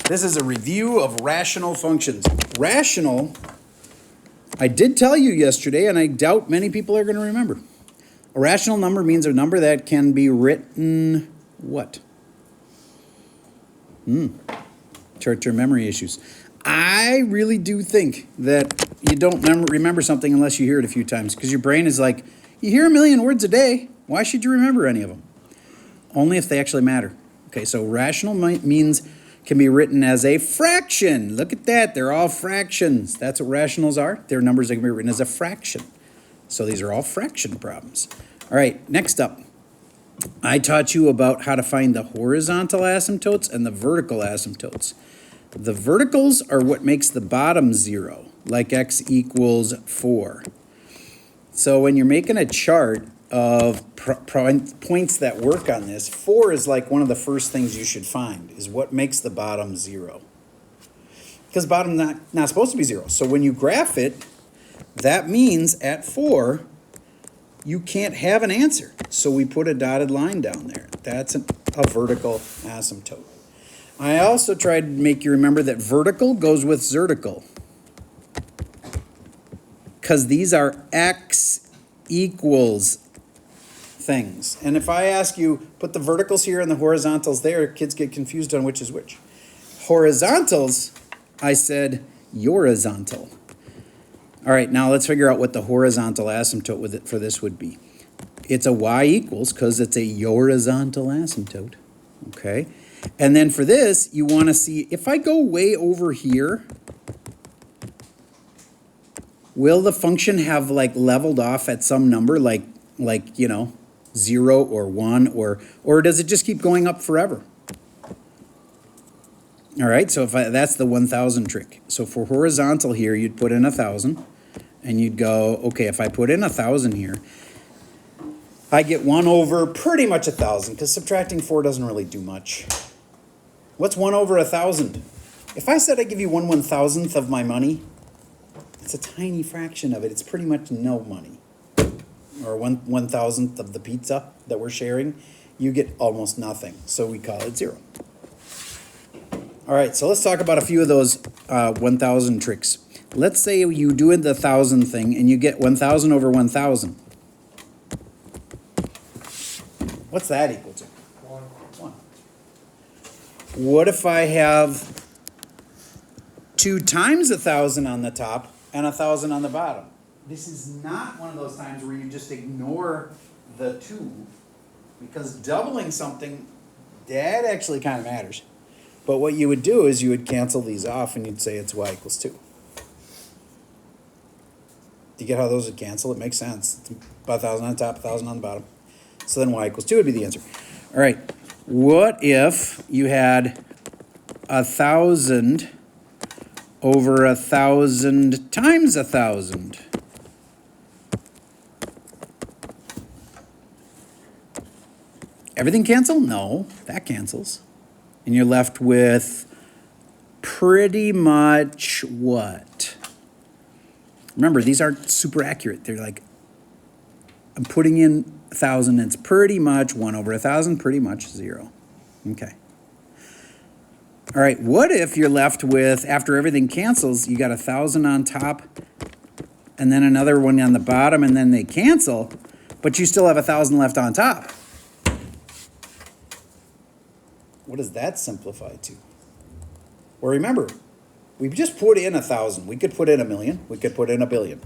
This is a review of rational functions. Rational, I did tell you yesterday, and I doubt many people are going to remember. A rational number means a number that can be written, what? Short-term memory issues. I really do think that you don't remember something unless you hear it a few times, because your brain is like, you hear a million words a day, why should you remember any of them? Only if they actually matter. Okay, so rational means can be written as a fraction. Look at that, they're all fractions. That's what rationals are. They're numbers that can be written as a fraction. So these are all fraction problems. All right, next up. I taught you about how to find the horizontal asymptotes and the vertical asymptotes. The verticals are what makes the bottom 0, like x equals 4. So when you're making a chart of points that work on this, 4 is like one of the first things you should find, is what makes the bottom 0. Because bottom not supposed to be 0. So when you graph it, that means at 4, you can't have an answer. So we put a dotted line down there. That's a vertical asymptote. I also tried to make you remember that vertical goes with zertical, because these are x equals things. And if I ask you, put the verticals here and the horizontals there, kids get confused on which is which. Horizontals, I said horizontal. All right, now let's figure out what the horizontal asymptote for this would be. It's a y equals, because it's a horizontal asymptote, okay? And then for this, you want to see, if I go way over here, will the function have like leveled off at some number, like 0 or 1, or does it just keep going up forever? All right, so that's the 1,000 trick. So for horizontal here, you'd put in 1,000. And you'd go, okay, if I put in 1,000 here, I get 1 over pretty much 1,000, because subtracting 4 doesn't really do much. What's 1 over 1,000? If I said I give you 1/1000th of my money, it's a tiny fraction of it. It's pretty much no money. Or 1/1000th of the pizza that we're sharing, you get almost nothing. So we call it 0. All right, so let's talk about a few of those 1,000 tricks. Let's say you do the 1,000 thing and you get 1,000 over 1,000. What's that equal to? 1. What if I have 2 times 1,000 on the top and 1,000 on the bottom? This is not one of those times where you just ignore the 2, because doubling something, that actually kind of matters. But what you would do is you would cancel these off and you'd say it's y equals 2. Do you get how those would cancel? It makes sense. It's about 1,000 on the top, 1,000 on the bottom. So then y equals 2 would be the answer. All right. What if you had 1,000 over 1,000 times 1,000? Everything cancel? No, that cancels. And you're left with pretty much what? Remember, these aren't super accurate. They're like, I'm putting in 1,000, and it's pretty much 1 over 1,000, pretty much 0. Okay. All right, what if you're left with, after everything cancels, you got 1,000 on top, and then another one on the bottom, and then they cancel, but you still have 1,000 left on top? What does that simplify to? Well, remember, we just put in 1,000. We could put in 1,000,000. We could put in 1,000,000,000.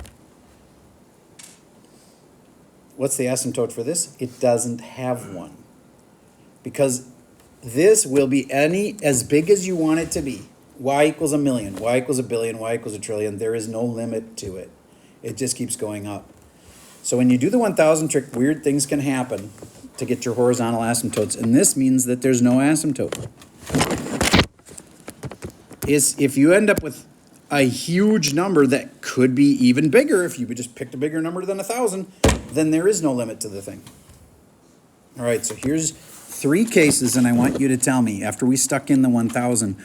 What's the asymptote for this? It doesn't have one. Because this will be as big as you want it to be. Y equals 1,000,000, y equals 1,000,000,000, y equals 1,000,000,000,000. There is no limit to it. It just keeps going up. So when you do the 1,000 trick, weird things can happen to get your horizontal asymptotes. And this means that there's no asymptote. If you end up with a huge number that could be even bigger, if you just picked a bigger number than 1,000, then there is no limit to the thing. All right, so here's 3 cases, and I want you to tell me, after we stuck in the 1,000,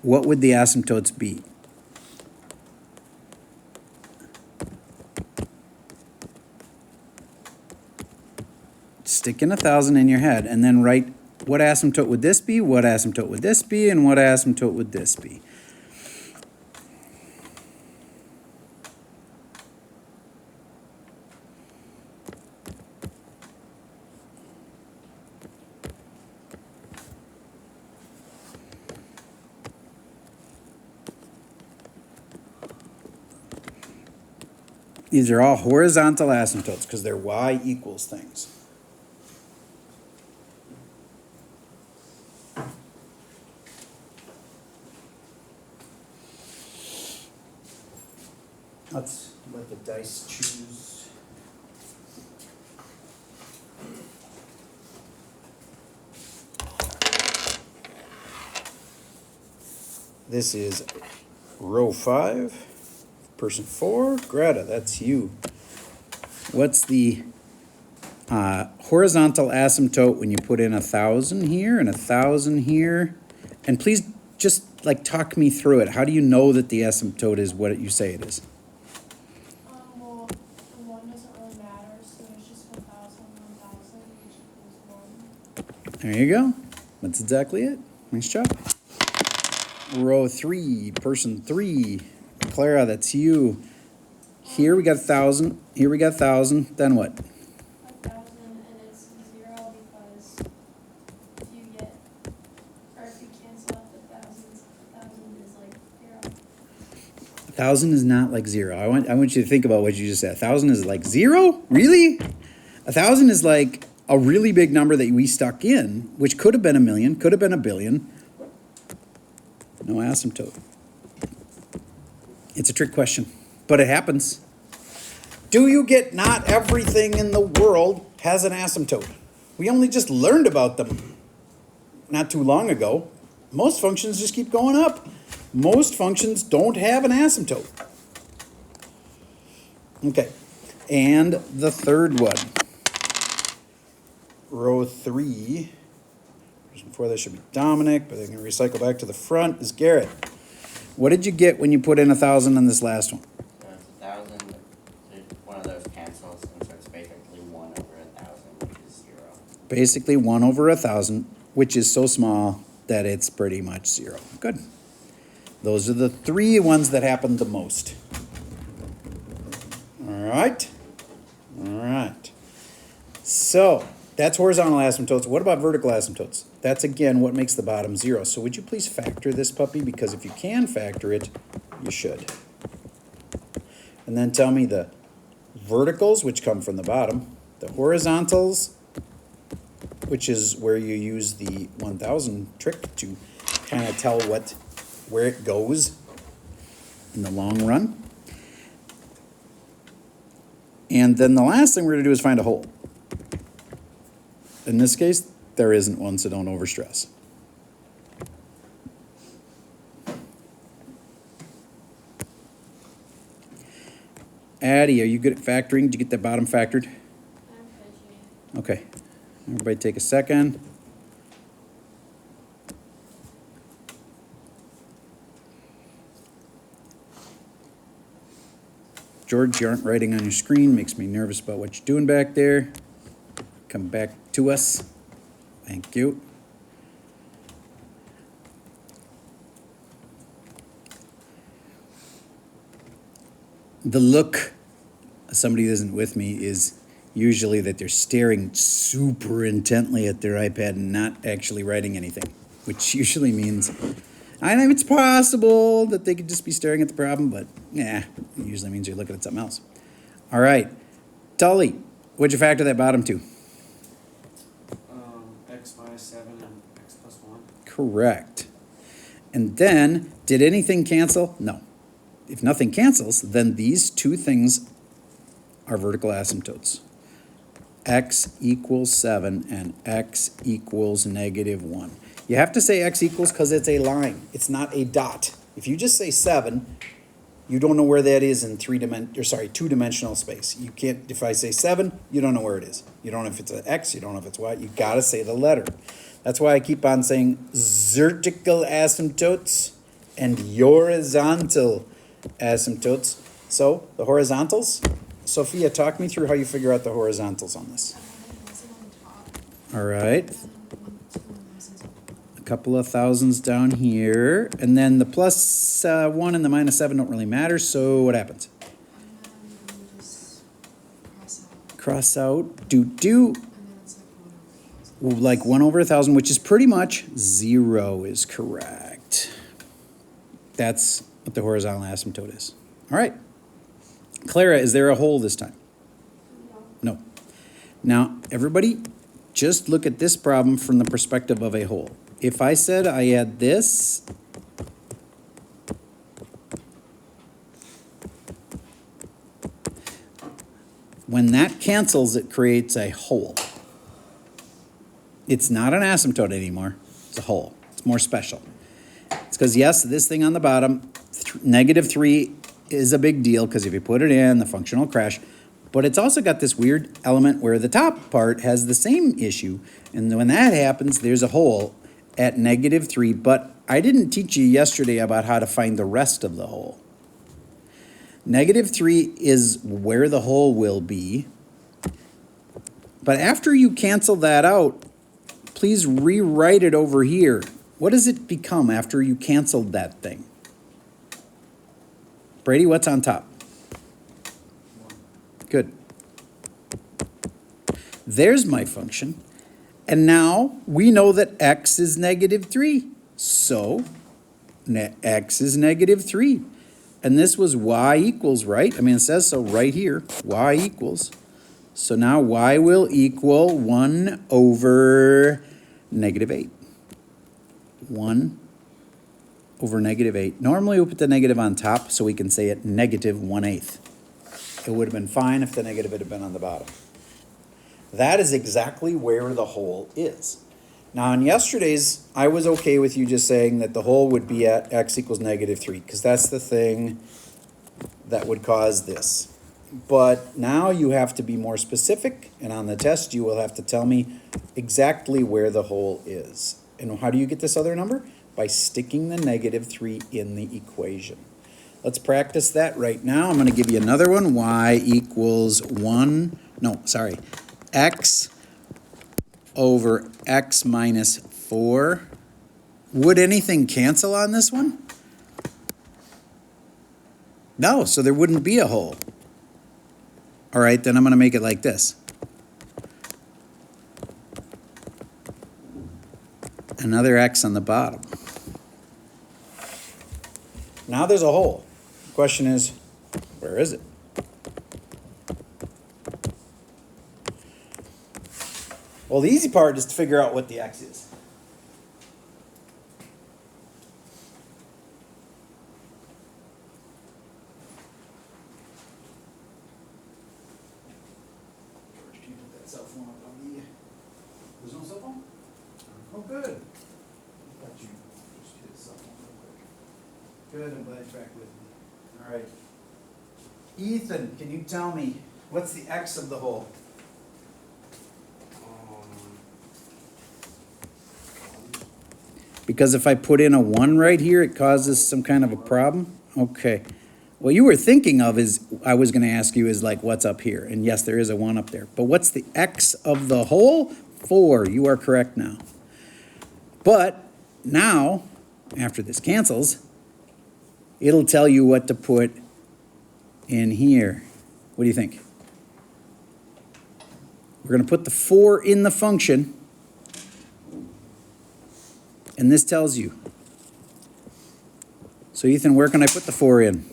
what would the asymptotes be? Stick in 1,000 in your head, and then write What asymptote would this be? What asymptote would this be? And what asymptote would this be? These are all horizontal asymptotes because they're y equals things. Let's let the dice choose. This is row 5. Person 4, Greta, that's you. What's the horizontal asymptote when you put in 1,000 here and 1,000 here? And please just like talk me through it. How do you know that the asymptote is what you say it is? Well, the 1 doesn't really matter, so it's just 1,000, 1,000, which equals 1. There you go. That's exactly it. Nice job. Row 3, person 3. Clara, that's you. Here we got 1,000. Here we got 1,000. Then what? 1,000, and it's 0 because if you get, or if you cancel out the thousands, 1,000 is like 0. 1,000 is not like 0. I want you to think about what you just said. 1,000 is like 0? Really? 1,000 is like a really big number that we stuck in, which could have been 1,000,000, could have been 1,000,000,000. No asymptote. It's a trick question, but it happens. Do you get not everything in the world has an asymptote? We only just learned about them not too long ago. Most functions just keep going up. Most functions don't have an asymptote. Okay, and the third one. Row 3. Before that should be Dominic, but they're going to recycle back to the front is Garrett. What did you get when you put in 1,000 on this last one? So it's 1,000, one of those cancels, and so it's basically 1 over 1,000, which is 0. Basically 1 over 1,000, which is so small that it's pretty much 0. Good. Those are the 3 ones that happen the most. All right. All right. So that's horizontal asymptotes. What about vertical asymptotes? That's, again, what makes the bottom 0. So would you please factor this puppy? Because if you can factor it, you should. And then tell me the verticals, which come from the bottom, the horizontals, which is where you use the 1,000 trick to kind of tell where it goes in the long run. And then the last thing we're going to do is find a hole. In this case, there isn't one, so don't overstress. Addie, are you good at factoring? Did you get that bottom factored? Okay. Everybody take a second. George, you aren't writing on your screen. Makes me nervous about what you're doing back there. Come back to us. Thank you. The look of somebody that isn't with me is usually that they're staring super intently at their iPad and not actually writing anything, which usually means, I know it's possible that they could just be staring at the problem, but it usually means you're looking at something else. All right. Tully, what'd you factor that bottom to? X minus 7 and x plus 1. Correct. And then, did anything cancel? No. If nothing cancels, then these two things are vertical asymptotes. X equals 7 and X equals -1. You have to say X equals because it's a line. It's not a dot. If you just say 7, you don't know where that is in two-dimensional space. You can't, if I say 7, you don't know where it is. You don't know if it's an X, you don't know if it's Y. You gotta say the letter. That's why I keep on saying vertical asymptotes and horizontal asymptotes. So, the horizontals. Sophia, talk me through how you figure out the horizontals on this. All right. couple of thousands down here, and then the plus 1 and the minus 7 don't really matter, so what happens? And then you just cross out, Cross out, do, and then it's like 1/1000. like 1 over 1,000, which is pretty much 0 is correct. That's what the horizontal asymptote is. All right. Clara, is there a hole this time? No. No. Now, everybody, just look at this problem from the perspective of a hole. If I said I had this, when that cancels, it creates a hole. It's not an asymptote anymore. It's a hole. It's more special. It's because, yes, this thing on the bottom, -3 is a big deal because if you put it in, the function will crash. But it's also got this weird element where the top part has the same issue. And when that happens, there's a hole at -3. But I didn't teach you yesterday about how to find the rest of the hole. -3 is where the hole will be. But after you cancel that out, please rewrite it over here. What does it become after you canceled that thing? Brady, what's on top? Good. There's my function. And now we know that x is -3. So x is -3. And this was y equals, right? I mean, it says so right here, y equals. So now y will equal 1 over -8. 1 over -8. Normally we put the negative on top so we can say it -1/8. It would have been fine if the negative had been on the bottom. That is exactly where the hole is. Now, in yesterday's, I was okay with you just saying that the hole would be at x equals -3, because that's the thing that would cause this. But now you have to be more specific, and on the test you will have to tell me exactly where the hole is. And how do you get this other number? By sticking the -3 in the equation. Let's practice that right now. I'm going to give you another one. Y equals x over x minus 4. Would anything cancel on this one? No, so there wouldn't be a hole. All right, then I'm going to make it like this. Another x on the bottom. Now there's a hole. The question is, where is it? Well, the easy part is to figure out what the x is. George, can you put that cell phone up on the... There's no cell phone? Oh, good. I thought you just hit a cell phone real quick. Good, I'm glad you're back with me. All right. Ethan, can you tell me, what's the x of the hole? Because if I put in a 1 right here, it causes some kind of a problem? Okay. What you were thinking of is, I was going to ask you, is like, what's up here? And yes, there is a 1 up there. But what's the x of the hole? 4. You are correct now. But now, after this cancels, it'll tell you what to put in here. What do you think? We're going to put the 4 in the function. And this tells you. So Ethan, where can I put the 4 in?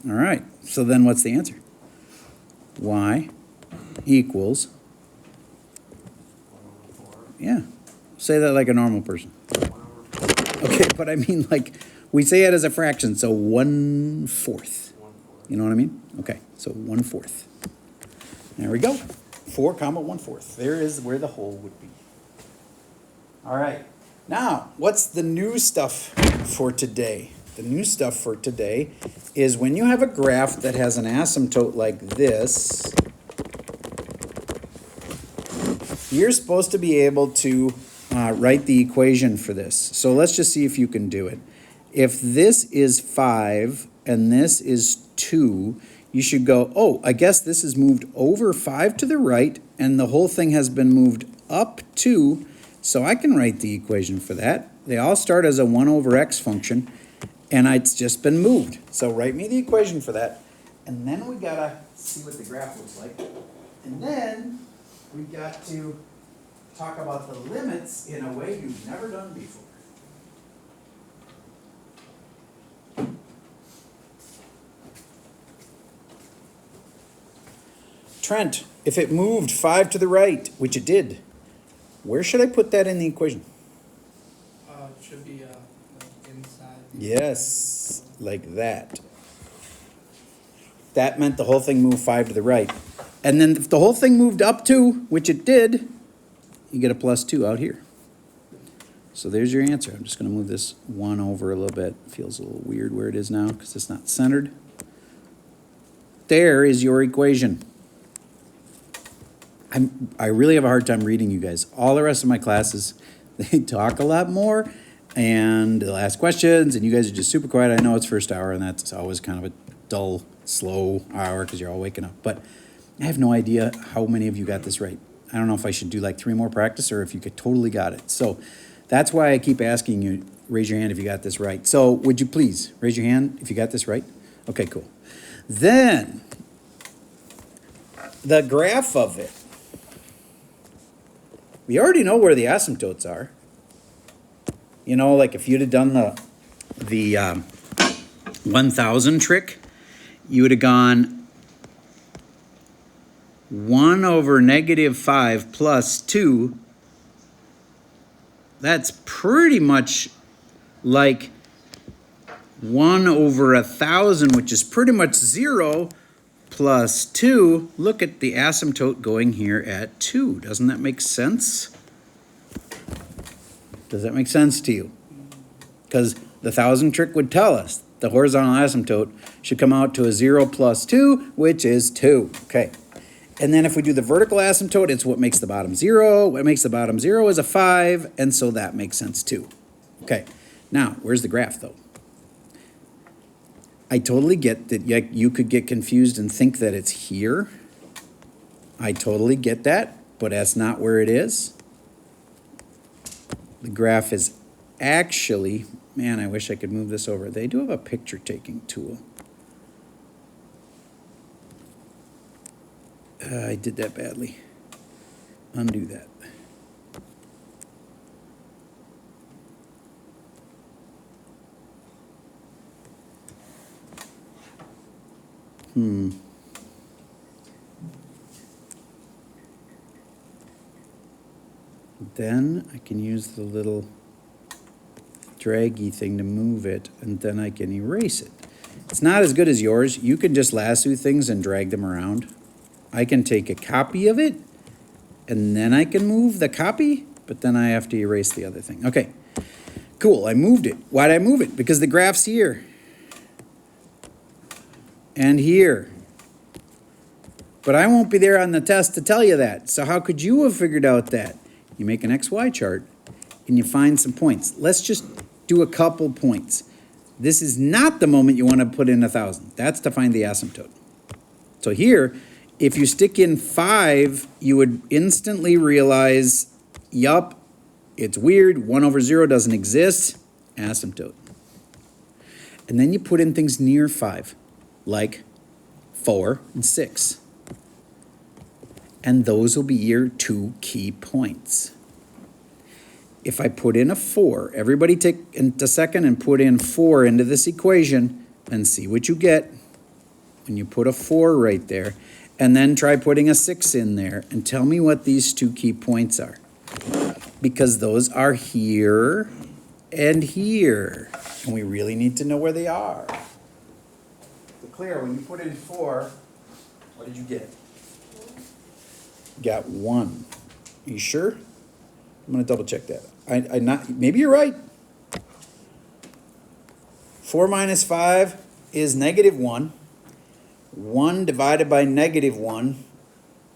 All right, so then what's the answer? Y equals, yeah, say that like a normal person. Okay, but I mean like, we say it as a fraction, so 1/4. You know what I mean? Okay, so 1/4. There we go. 4 comma 1/4. There is where the hole would be. All right. Now, what's the new stuff for today? The new stuff for today is when you have a graph that has an asymptote like this, you're supposed to be able to write the equation for this. So let's just see if you can do it. If this is 5 and this is 2, you should go, oh, I guess this is moved over 5 to the right, and the whole thing has been moved up to, so I can write the equation for that. They all start as a 1 over x function, and it's just been moved. So write me the equation for that. And then we gotta see what the graph looks like. And then we got to talk about the limits in a way you've never done before. Trent, if it moved 5 to the right, which it did, where should I put that in the equation? It should be, like inside. Yes, like that. That meant the whole thing moved 5 to the right. And then if the whole thing moved up 2, which it did, you get a plus 2 out here. So there's your answer. I'm just going to move this 1 over a little bit. Feels a little weird where it is now because it's not centered. There is your equation. I really have a hard time reading you guys. All the rest of my classes, they talk a lot more and they'll ask questions and you guys are just super quiet. I know it's first hour and that's always kind of a dull, slow hour because you're all waking up. But I have no idea how many of you got this right. I don't know if I should do like 3 more practice or if you totally got it. So that's why I keep asking you, raise your hand if you got this right. So would you please raise your hand if you got this right? Okay, cool. Then the graph of it. We already know where the asymptotes are. You know, like if you'd have done the 1,000 trick, you would have gone 1 over negative 5 plus 2. That's pretty much like 1 over 1,000, which is pretty much 0, plus 2. Look at the asymptote going here at 2. Doesn't that make sense? Does that make sense to you? Because the 1,000 trick would tell us the horizontal asymptote should come out to a 0 plus 2, which is 2. Okay. And then if we do the vertical asymptote, it's what makes the bottom 0. What makes the bottom 0 is a 5, and so that makes sense too. Okay. Now, where's the graph though? I totally get that you could get confused and think that it's here. I totally get that, but that's not where it is. The graph is actually, man, I wish I could move this over. They do have a picture taking tool. I did that badly. Undo that. Then I can use the little draggy thing to move it, and then I can erase it. It's not as good as yours. You can just lasso things and drag them around. I can take a copy of it, and then I can move the copy, but then I have to erase the other thing. Okay, cool, I moved it. Why'd I move it? Because the graph's here. And here. But I won't be there on the test to tell you that. So how could you have figured out that? You make an XY chart, and you find some points. Let's just do a couple points. This is not the moment you want to put in 1,000. That's to find the asymptote. So here, if you stick in 5, you would instantly realize, yup, it's weird, 1 over 0 doesn't exist, asymptote. And then you put in things near 5, like 4 and 6. And those will be your 2 key points. If I put in a 4, everybody take a second and put in 4 into this equation and see what you get when you put a 4 right there. And then try putting a 6 in there and tell me what these 2 key points are. Because those are here and here. And we really need to know where they are. So Claire, when you put in 4, what did you get? Got 1. Are you sure? I'm going to double check that. Maybe you're right. 4 minus 5 is negative 1. 1 divided by negative 1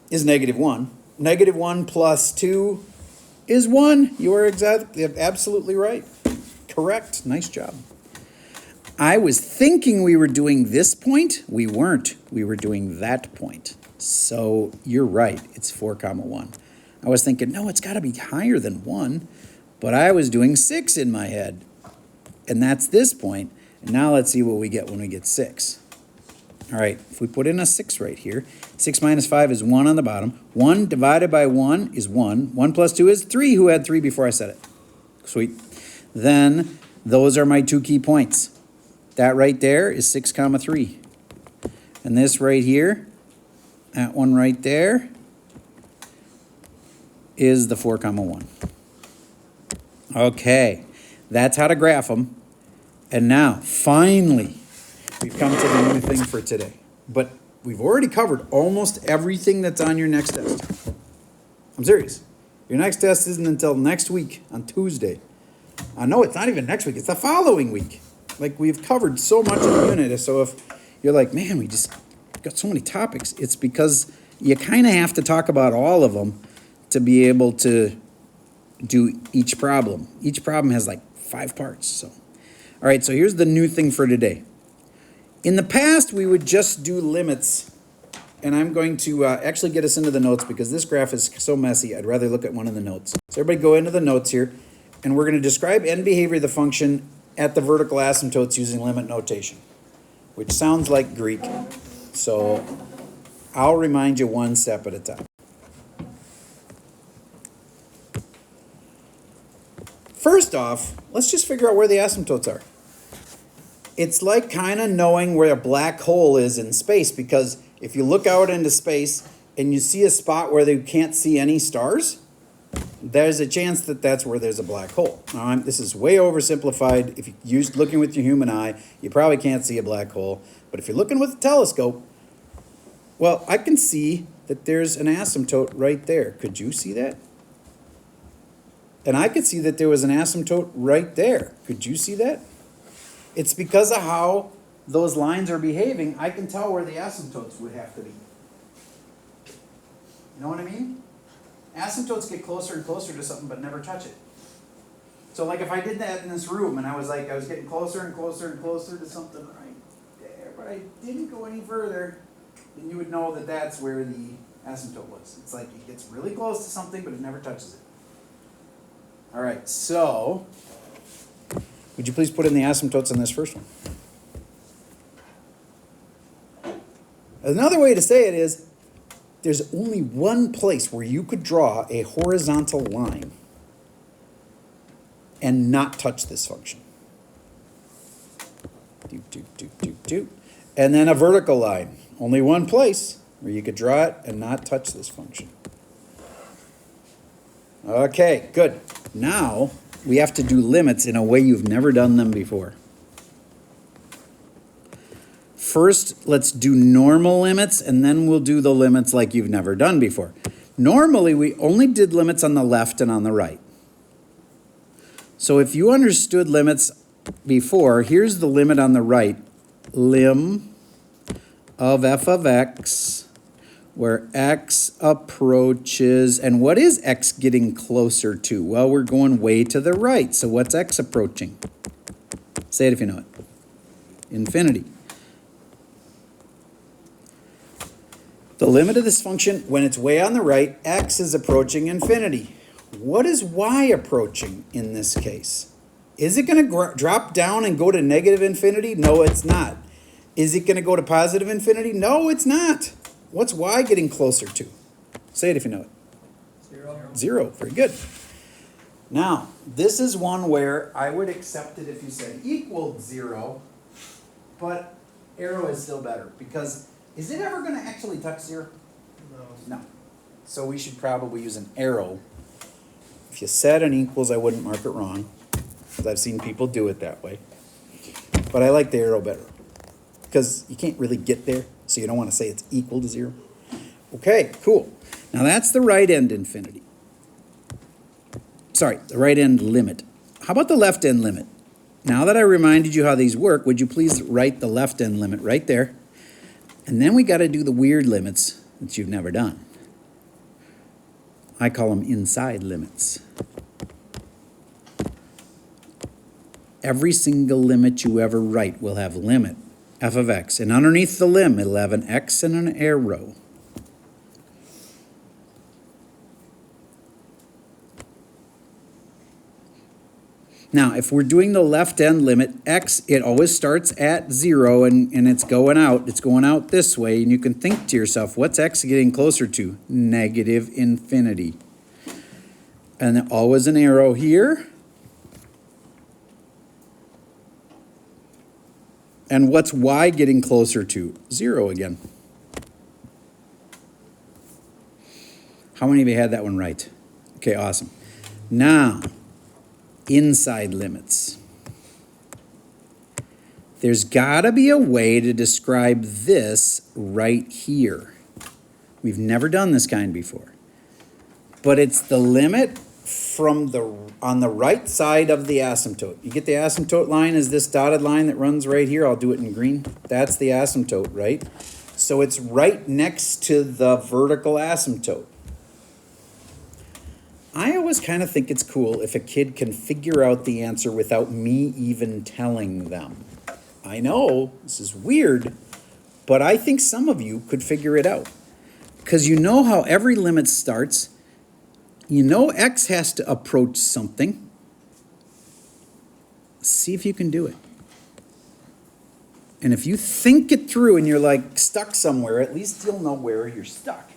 is negative 1. Negative 1 plus 2 is 1. You are absolutely right. Correct. Nice job. I was thinking we were doing this point. We weren't. We were doing that point. So you're right. It's 4, 1. I was thinking, no, it's got to be higher than 1, but I was doing 6 in my head. And that's this point. And now let's see what we get when we get 6. All right, if we put in a 6 right here, 6 minus 5 is 1 on the bottom. 1 divided by 1 is 1. 1 plus 2 is 3. Who had 3 before I said it? Sweet. Then those are my 2 key points. That right there is 6 comma 3. And this right here, that one right there, is the 4 comma 1. Okay, that's how to graph them. And now, finally, we've come to the new thing for today. But we've already covered almost everything that's on your next test. I'm serious. Your next test isn't until next week on Tuesday. No, it's not even next week. It's the following week. Like, we've covered so much of the unit. So if you're like, man, we just got so many topics, it's because you kind of have to talk about all of them to be able to do each problem. Each problem has like 5 parts. So, all right, so here's the new thing for today. In the past, we would just do limits, and I'm going to actually get us into the notes because this graph is so messy, I'd rather look at one of the notes. So everybody go into the notes here, and we're going to describe end behavior of the function at the vertical asymptotes using limit notation, which sounds like Greek, so I'll remind you one step at a time. First off, let's just figure out where the asymptotes are. It's like kind of knowing where a black hole is in space, because if you look out into space and you see a spot where you can't see any stars, there's a chance that that's where there's a black hole. Now, this is way oversimplified. If you're looking with your human eye, you probably can't see a black hole. But if you're looking with a telescope, well, I can see that there's an asymptote right there. Could you see that? And I could see that there was an asymptote right there. Could you see that? It's because of how those lines are behaving, I can tell where the asymptotes would have to be. You know what I mean? Asymptotes get closer and closer to something but never touch it. So like if I did that in this room and I was getting closer and closer and closer to something right there, but I didn't go any further, then you would know that that's where the asymptote was. It's like it gets really close to something but it never touches it. All right, so would you please put in the asymptotes on this first one? Another way to say it is, there's only one place where you could draw a horizontal line and not touch this function. And then a vertical line. Only one place where you could draw it and not touch this function. Okay, good. Now we have to do limits in a way you've never done them before. First, let's do normal limits, and then we'll do the limits like you've never done before. Normally, we only did limits on the left and on the right. So if you understood limits before, here's the limit on the right. Lim of f of x, where x approaches, and what is x getting closer to? Well, we're going way to the right, so what's x approaching? Say it if you know it. Infinity. The limit of this function, when it's way on the right, x is approaching infinity. What is y approaching in this case? Is it going to drop down and go to negative infinity? No, it's not. Is it going to go to positive infinity? No, it's not. What's y getting closer to? Say it if you know it. 0. 0. Very good. Now, this is one where I would accept it if you said equal 0, but arrow is still better, because is it ever going to actually touch 0? No. No. So we should probably use an arrow. If you said an equals, I wouldn't mark it wrong, because I've seen people do it that way. But I like the arrow better, because you can't really get there, so you don't want to say it's equal to 0. Okay, cool. Now that's the right end infinity. Sorry, the right end limit. How about the left end limit? Now that I reminded you how these work, would you please write the left end limit right there? And then we got to do the weird limits that you've never done. I call them inside limits. Every single limit you ever write will have limit, f of x. And underneath the lim, it'll have an x and an arrow. Now, if we're doing the left end limit, x, it always starts at 0 and it's going out. It's going out this way, and you can think to yourself, what's x getting closer to? Negative infinity. And always an arrow here. And what's y getting closer to? 0 again. How many of you had that one right? Okay, awesome. Now, inside limits. There's got to be a way to describe this right here. We've never done this kind before. But it's the limit from on the right side of the asymptote. You get the asymptote line is this dotted line that runs right here. I'll do it in green. That's the asymptote, right? So it's right next to the vertical asymptote. I always kind of think it's cool if a kid can figure out the answer without me even telling them. I know, this is weird, but I think some of you could figure it out. Because you know how every limit starts. You know x has to approach something. See if you can do it. And if you think it through and you're like stuck somewhere, at least you'll know where you're stuck.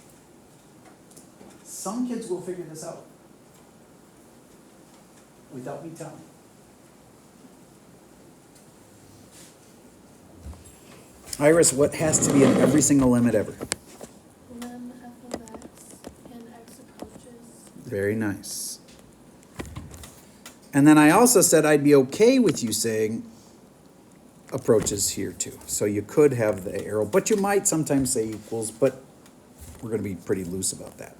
Some kids will figure this out without me telling. Iris, what has to be in every single limit ever? Lim f of x and x approaches. Very nice. And then I also said I'd be okay with you saying approaches here too. So you could have the arrow, but you might sometimes say equals, but we're going to be pretty loose about that.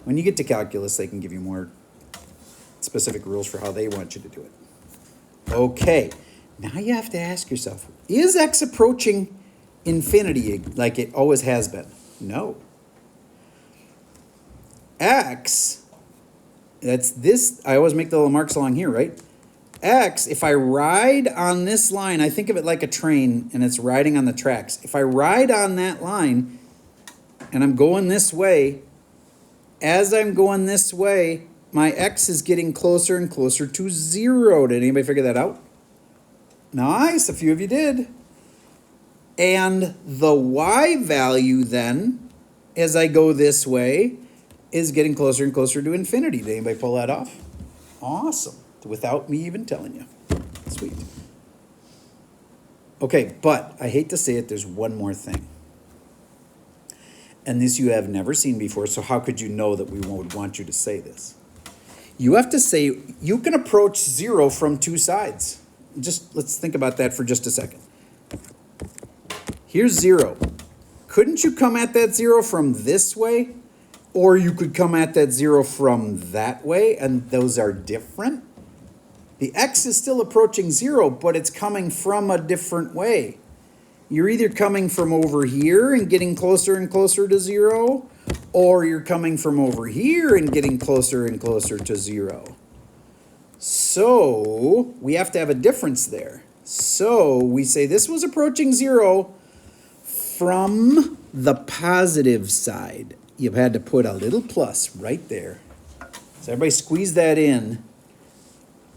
When you get to calculus, they can give you more specific rules for how they want you to do it. Okay, now you have to ask yourself, is x approaching infinity like it always has been? No. X, that's this, I always make the little marks along here, right? X, if I ride on this line, I think of it like a train and it's riding on the tracks. If I ride on that line and I'm going this way, as I'm going this way, my x is getting closer and closer to 0. Did anybody figure that out? Nice, a few of you did. And the y value then, as I go this way, is getting closer and closer to infinity. Did anybody pull that off? Awesome. Without me even telling you. Sweet. Okay, but I hate to say it, there's one more thing. And this you have never seen before, so how could you know that we would want you to say this? You have to say, you can approach 0 from two sides. Just, let's think about that for just a second. Here's 0. Couldn't you come at that 0 from this way? Or you could come at that 0 from that way, and those are different? The x is still approaching 0, but it's coming from a different way. You're either coming from over here and getting closer and closer to 0, or you're coming from over here and getting closer and closer to 0. So we have to have a difference there. So we say this was approaching 0 from the positive side. You've had to put a little plus right there. So everybody squeeze that in.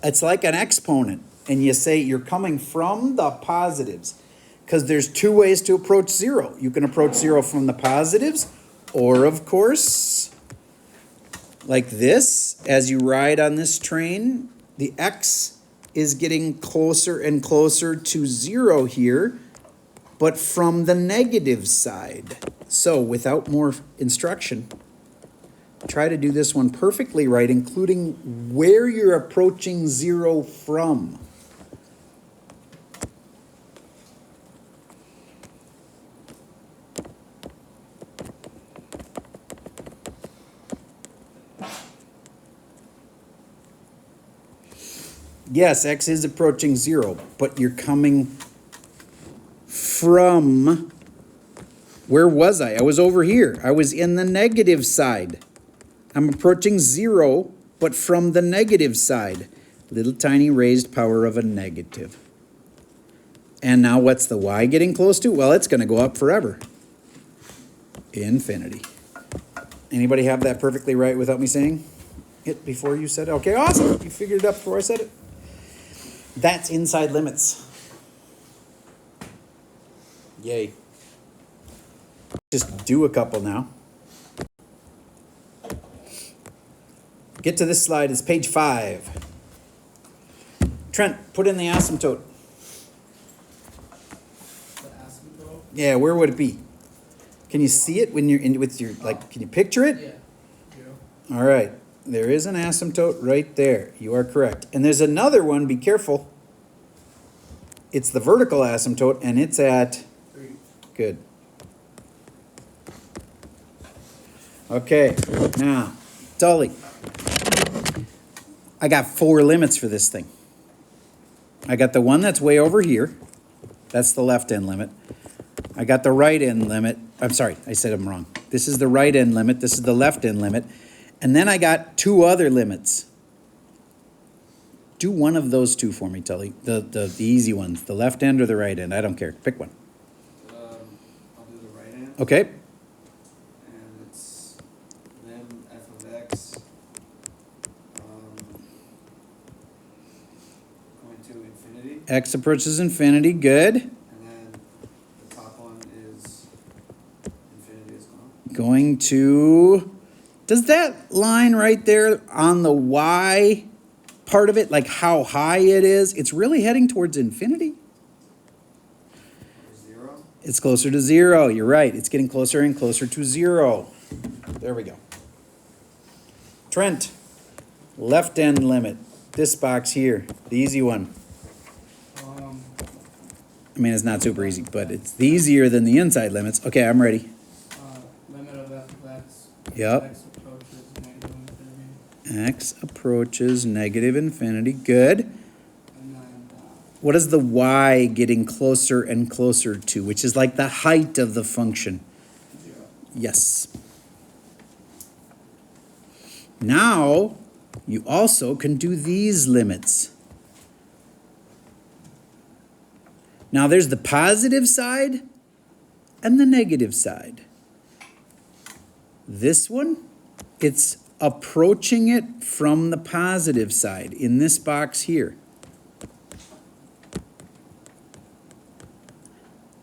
It's like an exponent, and you say you're coming from the positives. Because there's two ways to approach 0. You can approach 0 from the positives, or of course, like this, as you ride on this train, the x is getting closer and closer to 0 here, but from the negative side. So without more instruction, try to do this one perfectly right, including where you're approaching 0 from. Yes, x is approaching 0, but you're coming from, where was I? I was over here. I was in the negative side. I'm approaching 0, but from the negative side. Little tiny raised power of a negative. And now what's the y getting close to? Well, it's going to go up forever. Infinity. Anybody have that perfectly right without me saying it before you said it? Okay, awesome. You figured it out before I said it. That's inside limits. Yay. Just do a couple now. Get to this slide, it's page 5. Trent, put in the asymptote. The asymptote. Yeah, where would it be? Can you see it when you're in with your, like, can you picture it? Yeah. All right, there is an asymptote right there. You are correct. And there's another one, be careful. It's the vertical asymptote, and it's at, 3. good. Okay, now, Tully. I got 4 limits for this thing. I got the one that's way over here. That's the left end limit. I got the right end limit. I'm sorry, I said I'm wrong. This is the right end limit. This is the left end limit. And then I got 2 other limits. Do one of those 2 for me, Tully. The easy ones, the left end or the right end. I don't care. Pick one. I'll do the right hand, Okay. and it's then f of x, going to infinity, X approaches infinity. Good. and then the top one is infinity as well. Going to, does that line right there on the Y part of it, like how high it is, it's really heading towards infinity? Or 0. It's closer to 0. You're right. It's getting closer and closer to 0. There we go. Trent, left end limit. This box here, the easy one. I mean, it's not super easy, but it's easier than the inside limits. Okay, I'm ready. Limit of f of x. Yep. X approaches negative infinity. X approaches negative infinity. Good. And then, What is the Y getting closer and closer to, which is like the height of the function? 0. Yes. Now, you also can do these limits. Now, there's the positive side and the negative side. This one, it's approaching it from the positive side in this box here.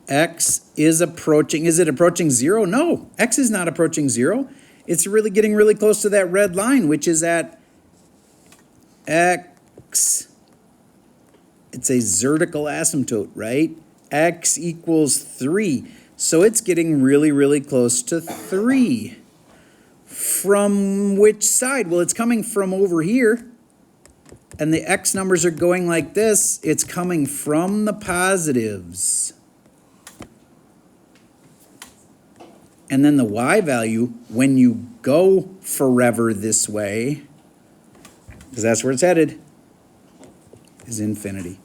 X is approaching, is it approaching 0? No, X is not approaching 0. It's really getting really close to that red line, which is at X. It's a vertical asymptote, right? X equals 3. So it's getting really, really close to 3. From which side? Well, it's coming from over here. And the X numbers are going like this. It's coming from the positives. And then the Y value, when you go forever this way, because that's where it's headed, is infinity.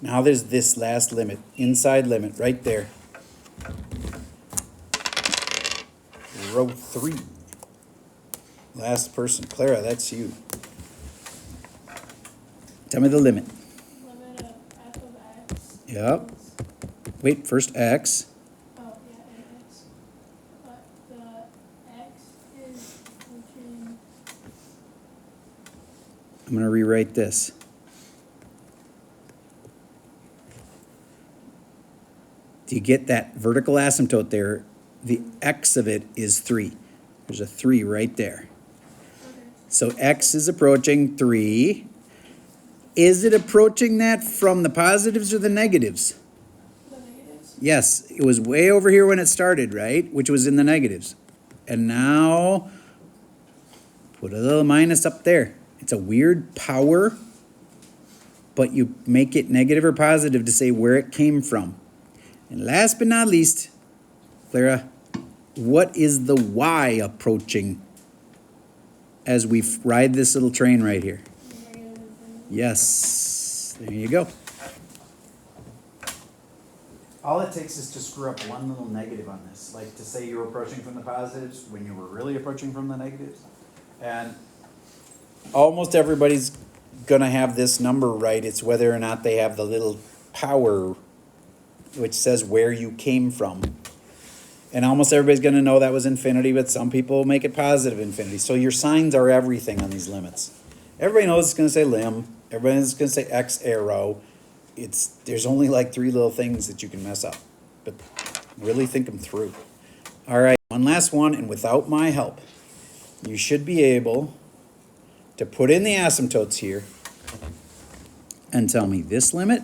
Now there's this last limit, inside limit, right there. Row 3. Last person. Clara, that's you. Tell me the limit. Limit of f of x. Yep. is- Wait, first X. Oh, yeah, and x. But the x is approaching, I'm going to rewrite this. Do you get that vertical asymptote there? The X of it is 3. There's a 3 right there. okay, So X is approaching 3. Is it approaching that from the positives or the negatives? the negatives. Yes, it was way over here when it started, right? Which was in the negatives. And now, put a little minus up there. It's a weird power, but you make it negative or positive to say where it came from. And last but not least, Clara, what is the Y approaching as we ride this little train right here? Negative infinity. Yes, there you go. All it takes is to screw up one little negative on this, like to say you're approaching from the positives when you were really approaching from the negatives. And almost everybody's gonna have this number right. It's whether or not they have the little power which says where you came from. And almost everybody's gonna know that was infinity, but some people make it positive infinity. So your signs are everything on these limits. Everybody knows it's gonna say lim, everybody's gonna say X arrow. There's only like 3 little things that you can mess up, but really think them through. All right, one last one, and without my help, you should be able to put in the asymptotes here and tell me this limit,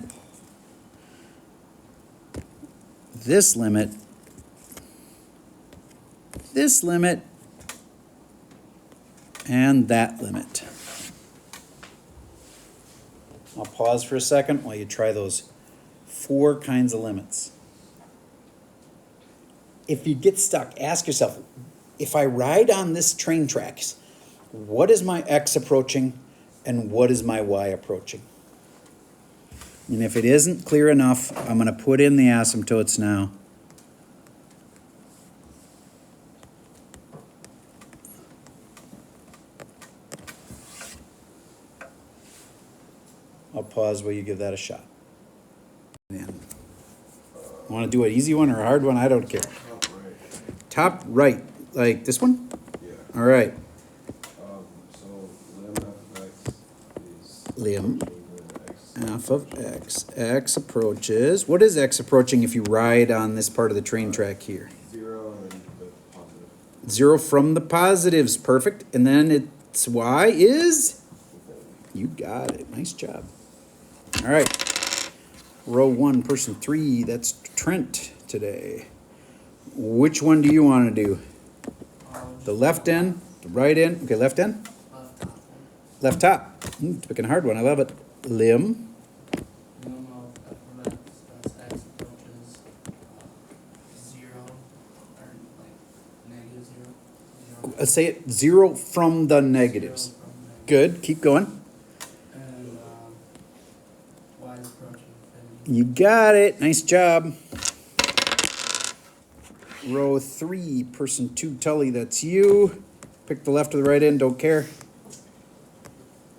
this limit, this limit, and that limit. I'll pause for a second while you try those 4 kinds of limits. If you get stuck, ask yourself, if I ride on this train tracks, what is my X approaching and what is my Y approaching? And if it isn't clear enough, I'm going to put in the asymptotes now. I'll pause while you give that a shot. Want to do an easy one or a hard one? I don't care. Top right, like this one? Yeah. All right. So lim f of x is Lim approaching the x. f of x. X approaches. What is x approaching if you ride on this part of the train track here? 0 and the positive. 0 from the positives. Perfect. And then its y is? You got it. Nice job. All right. Row 1, person 3. That's Trent today. Which one do you want to do? The left end, the right end. Okay, left end? Left top one. Left top. Picking a hard one. I love it. Lim. Lim of f of x, that's x approaches 0, or like negative 0. Say it 0 from the negatives. 0 from negative. Good. Keep going. And y is approaching infinity. You got it. Nice job. Row 3, person 2, Tully, that's you. Pick the left or the right end, don't care.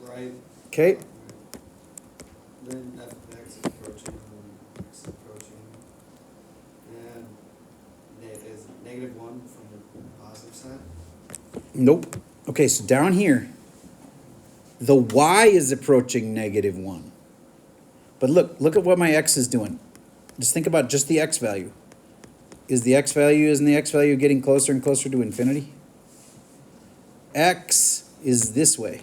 Right, Okay. then f of x is approaching, x is approaching. And is -1 from the positive side? Nope. Okay, so down here, the y is approaching -1. But look at what my x is doing. Just think about just the x value. Isn't the x value getting closer and closer to infinity? X is this way.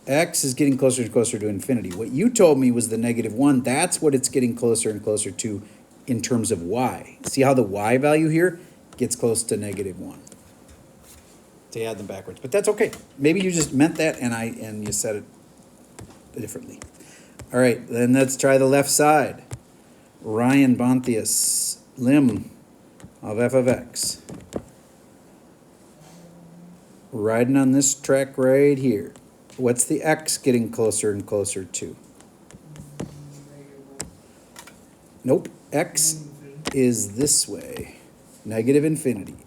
X is getting closer and closer to infinity. What you told me was the -1. That's what it's getting closer and closer to in terms of y. See how the y value here gets close to -1. So you had them backwards, but that's okay. Maybe you just meant that and you said it differently. All right, then let's try the left side. Ryan Bonthius, lim of f of x. Riding on this track right here. What's the x getting closer and closer to? Nope, x is this way, -infinity.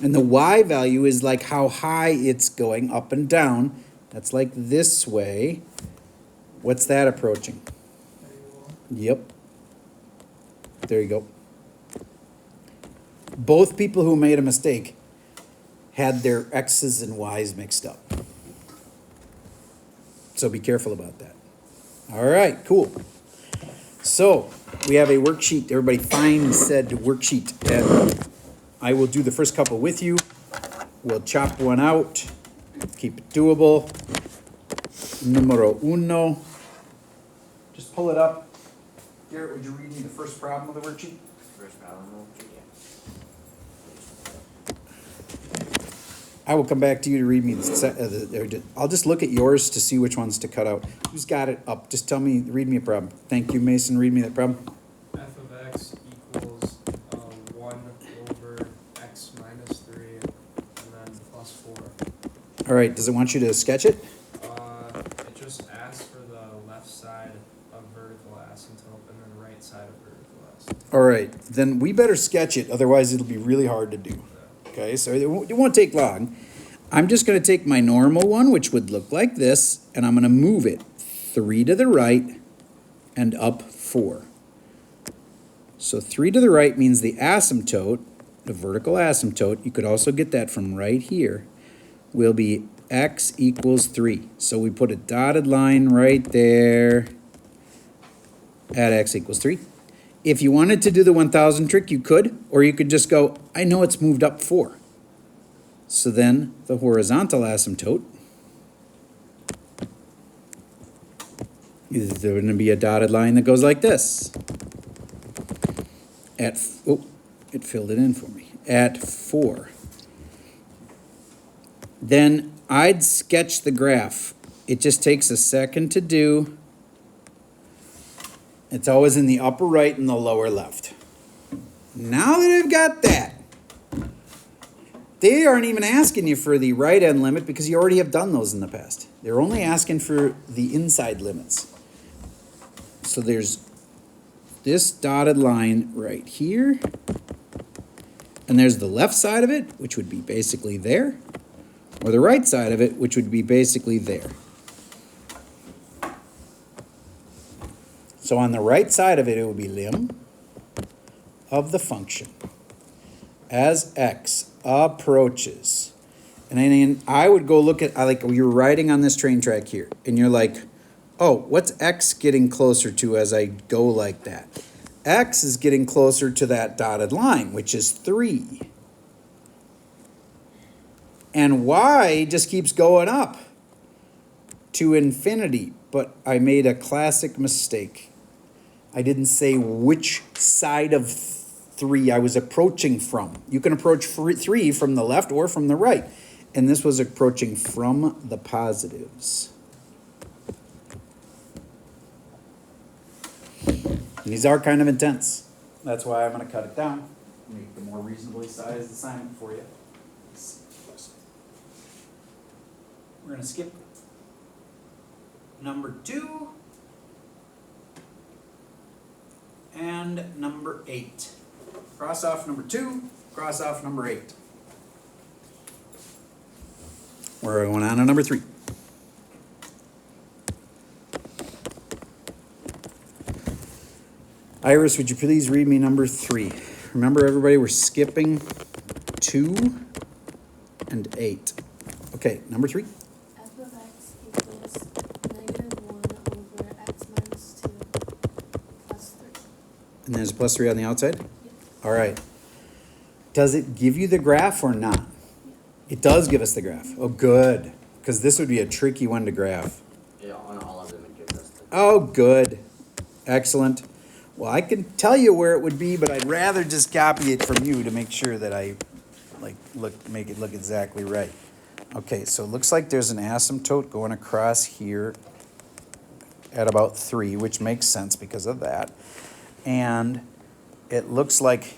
And the y value is like how high it's going, up and down. That's like this way. What's that approaching? Yep. There you go. Both people who made a mistake had their x's and y's mixed up. So be careful about that. All right, cool. So we have a worksheet. Everybody find said worksheet. And I will do the first couple with you. We'll chop one out. Keep it doable. Numero uno. Just pull it up. Garrett, would you read me the first problem of the worksheet? First problem, yeah. I will come back to you to read me I'll just look at yours to see which ones to cut out. Who's got it up? Just tell me, read me a problem. Thank you, Mason. Read me that problem. F of x equals 1 over x minus 3 and then plus 4. All right, does it want you to sketch it? It just asks for the left side of vertical asymptote and then right side of vertical asymptote. All right, then we better sketch it, otherwise it'll be really hard to do. Okay, so it won't take long. I'm just going to take my normal one, which would look like this, and I'm going to move it 3 to the right and up 4. So 3 to the right means the asymptote, the vertical asymptote, you could also get that from right here, will be x equals 3. So we put a dotted line right there at x equals 3. If you wanted to do the 1000 trick, you could, or you could just go, I know it's moved up 4. So then the horizontal asymptote is there going to be a dotted line that goes like this. Oh, it filled it in for me. At 4. Then I'd sketch the graph. It just takes a second to do. It's always in the upper right and the lower left. Now that I've got that, they aren't even asking you for the right end limit because you already have done those in the past. They're only asking for the inside limits. So there's this dotted line right here. And there's the left side of it, which would be basically there. Or the right side of it, which would be basically there. So on the right side of it, it would be lim of the function as x approaches. And then I would go look at, like you're riding on this train track here, and you're like, oh, what's x getting closer to as I go like that? X is getting closer to that dotted line, which is 3. And y just keeps going up to infinity. But I made a classic mistake. I didn't say which side of 3 I was approaching from. You can approach 3 from the left or from the right. And this was approaching from the positives. And these are kind of intense. That's why I'm going to cut it down. Make the more reasonably sized assignment for you. We're going to skip number 2 and number 8. Cross off number 2, cross off number 8. We're going on to number 3. Iris, would you please read me number 3? Remember, everybody, we're skipping 2 and 8. Okay, number 3. F of x equals -1 over x minus 2 plus 3. And there's a plus 3 on the outside? Yes. All right. Does it give you the graph or not? It does give us the graph. Oh, good. Because this would be a tricky one to graph. Yeah, on all of them it gives us the. Oh, good. Excellent. Well, I can tell you where it would be, but I'd rather just copy it from you to make sure that I make it look exactly right. Okay, so it looks like there's an asymptote going across here at about 3, which makes sense because of that. And it looks like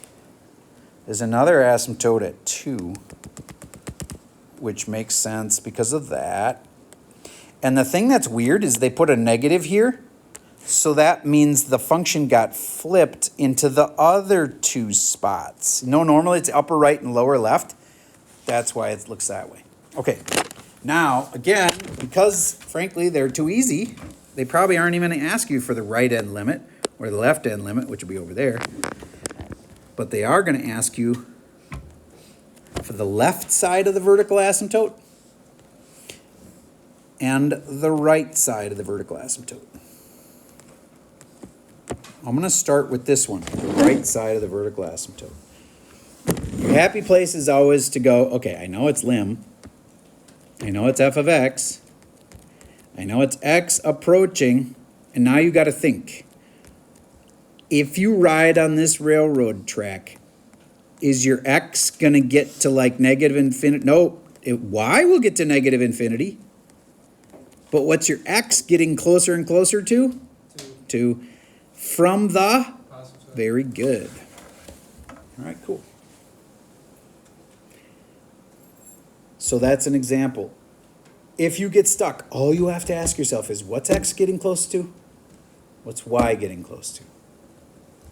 there's another asymptote at 2, which makes sense because of that. And the thing that's weird is they put a negative here. So that means the function got flipped into the other 2 spots. No, normally it's upper right and lower left. That's why it looks that way. Okay, now, again, because, frankly, they're too easy, they probably aren't even going to ask you for the right end limit or the left end limit, which will be over there. But they are going to ask you for the left side of the vertical asymptote and the right side of the vertical asymptote. I'm going to start with this one, the right side of the vertical asymptote. Your happy place is always to go, okay, I know it's lim. I know it's f of x. I know it's x approaching. And now you got to think. If you ride on this railroad track, is your x going to get to like negative infinity? No, y will get to negative infinity. But what's your x getting closer and closer to? 2. From the? Positive. Very good. All right, cool. So that's an example. If you get stuck, all you have to ask yourself is, what's x getting close to? What's y getting close to?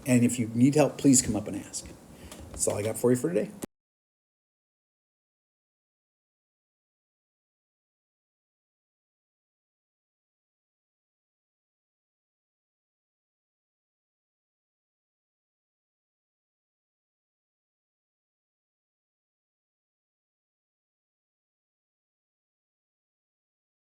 And if you need help, please come up and ask. That's all I got for you for today.